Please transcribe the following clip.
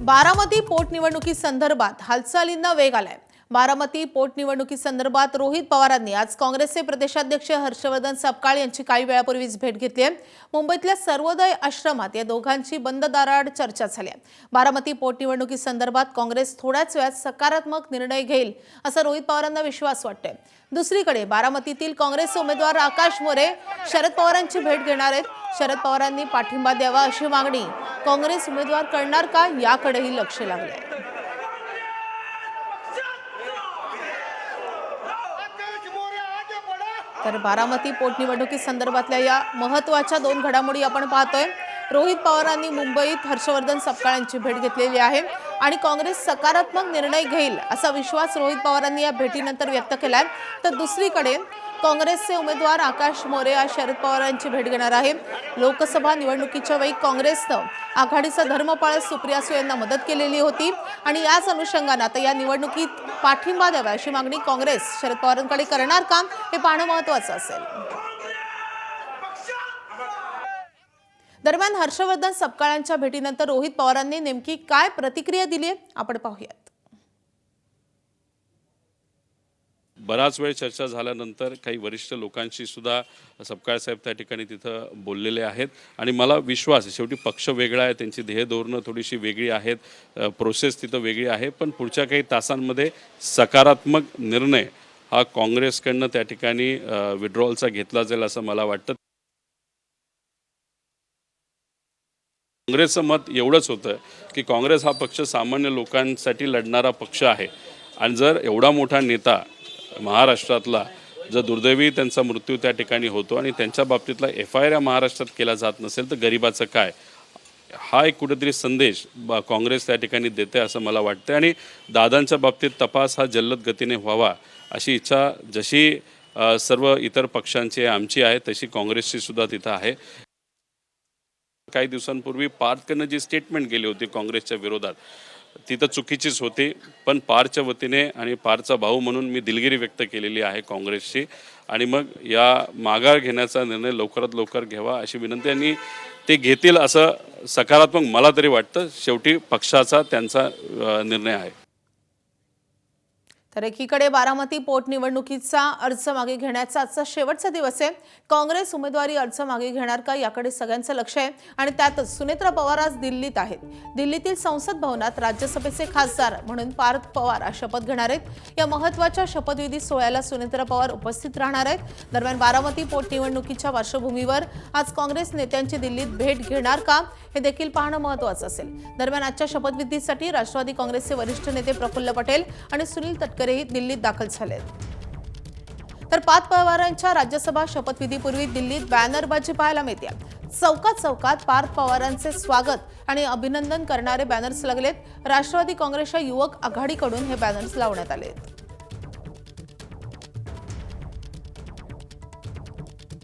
बारामती पोटनिवडणुकीसंदर्भात हालचालींना वेग आलाय। बारामती पोटनिवडणुकीसंदर्भात रोहित पवारांनी आज काँग्रेसचे प्रदेशाध्यक्ष हर्षवर्धन सपकाळ यांची काही वेळापूर्वीच भेट घेतली आहे। मुंबईतल्या सर्वोदय आश्रमात या दोघांची बंद दाराआड चर्चा झाली आहे। बारामती पोटनिवडणुकीसंदर्भात काँग्रेस थोड्याच वेळात सकारात्मक निर्णय घेईल असा रोहित पवारांना विश्वास वाटतोय। दुसरीकडे बारामतीतील काँग्रेस उमेदवार आकाश मोरे शरद पवारांची भेट घेणार आहेत। शरद पवारांनी पाठिंबा द्यावा अशी मागणी काँग्रेस उमेदवार करणार का याकडेही लक्ष लागले। तर बारामती पोटनिवडणुकीसंदर्भातल्या या महत्त्वाच्या दोन घडामोडी आपण पाहतोय। रोहित पवारांनी मुंबईत हर्षवर्धन सपकाळ यांची भेट घेतलेली आहे आणि काँग्रेस सकारात्मक निर्णय घेईल असा विश्वास रोहित पवारांनी या भेटीनंतर व्यक्त केलाय। तर दुसरीकडे काँग्रेसचे उमेदवार आकाश मोरे आज शरद पवारांची भेट घेणार आहे। लोकसभा निवडणुकीच्या वेळी काँग्रेसनं आघाडीचा धर्म पाळत सुप्रिया सुळे यांना मदत केलेली होती आणि याच अनुषंगाने आता या निवडणुकीत पाठिंबा द्यावा अशी मागणी काँग्रेस शरद पवारांकडे करणार का हे पाहणं महत्त्वाचं असेल। दरम्यान हर्षवर्धन सपकाळांच्या भेटीनंतर रोहित पवारांनी नेमकी काय प्रतिक्रिया दिली आहे आपण पाहूयात। बराच वेळ चर्चा झाल्यानंतर काही वरिष्ठ लोकांशी सुद्धा सपकाळ साहेब त्या ठिकाणी तिथं बोललेले आहेत आणि मला विश्वास आहे शेवटी पक्ष वेगळा आहे, त्यांची ध्येय धोरणं थोडीशी वेगळी आहेत, प्रोसेस तिथं वेगळी आहे, पण पुढच्या काही तासांमध्ये सकारात्मक निर्णय हा काँग्रेसकडनं त्या ठिकाणी विड्रॉलचा घेतला जाईल असं मला वाटतं। काँग्रेसचं मत एवढंच होतं की काँग्रेस हा पक्ष सामान्य लोकांसाठी लढणारा पक्ष आहे आणि जर एवढा मोठा नेता महाराष्ट्रातला जर दुर्दैवी त्यांचा मृत्यू त्या ठिकाणी होतो आणि त्यांच्या बाबतीतला FIR या महाराष्ट्रात केला जात नसेल तर गरिबाचं काय, हा एक कुठेतरी संदेश काँग्रेस त्या ठिकाणी देते असं मला वाटतं। आणि दादांच्या बाबतीत तपास हा जलद गतीने व्हावा अशी इच्छा जशी सर्व इतर पक्षांची आमची आहे तशी काँग्रेसची सुद्धा तिथं आहे। काही दिवसांपूर्वी पार्थकडनं जी स्टेटमेंट गेली होती काँग्रेसच्या विरोधात ती तर चुकीचीच होती, पण पारच्या वतीने आणि पारचा भाऊ म्हणून मी दिलगिरी व्यक्त केलेली आहे काँग्रेसची आणि मग या माघार घेण्याचा निर्णय लवकरात लवकर घ्यावा अशी विनंती आणि ते घेतील असं सकारात्मक मला तरी वाटतं। शेवटी पक्षाचा त्यांचा निर्णय आहे। तर एकीकडे बारामती पोटनिवडणुकीचा अर्ज मागे घेण्याचा आजचा शेवटचा दिवस आहे। काँग्रेस उमेदवारी अर्ज मागे घेणार का याकडे सगळ्यांचं लक्ष आहे आणि त्यातच सुनेत्रा पवार आज दिल्लीत आहेत। दिल्लीतील संसद भवनात राज्यसभेचे खासदार म्हणून पार्थ पवार आज शपथ घेणार आहेत। या महत्त्वाच्या शपथविधी सोहळ्याला सुनेत्रा पवार उपस्थित राहणार आहेत। दरम्यान बारामती पोटनिवडणुकीच्या पार्श्वभूमीवर आज काँग्रेस नेत्यांची दिल्लीत भेट घेणार का हे देखील पाहणं महत्त्वाचं असेल। दरम्यान आजच्या शपथविधीसाठी राष्ट्रवादी काँग्रेसचे वरिष्ठ नेते प्रफुल्ल पटेल आणि सुनील तटकरेही दिल्लीत दाखल झाले। तर पार्थ पवारांच्या राज्यसभा शपथविधीपूर्वी दिल्लीत बॅनरबाजी पाहायला मिळते। चौकात चौकात पार्थ पवारांचे स्वागत आणि अभिनंदन करणारे बॅनर्स लागलेत। राष्ट्रवादी काँग्रेसच्या युवक आघाडीकडून हे बॅनर्स लावण्यात आले।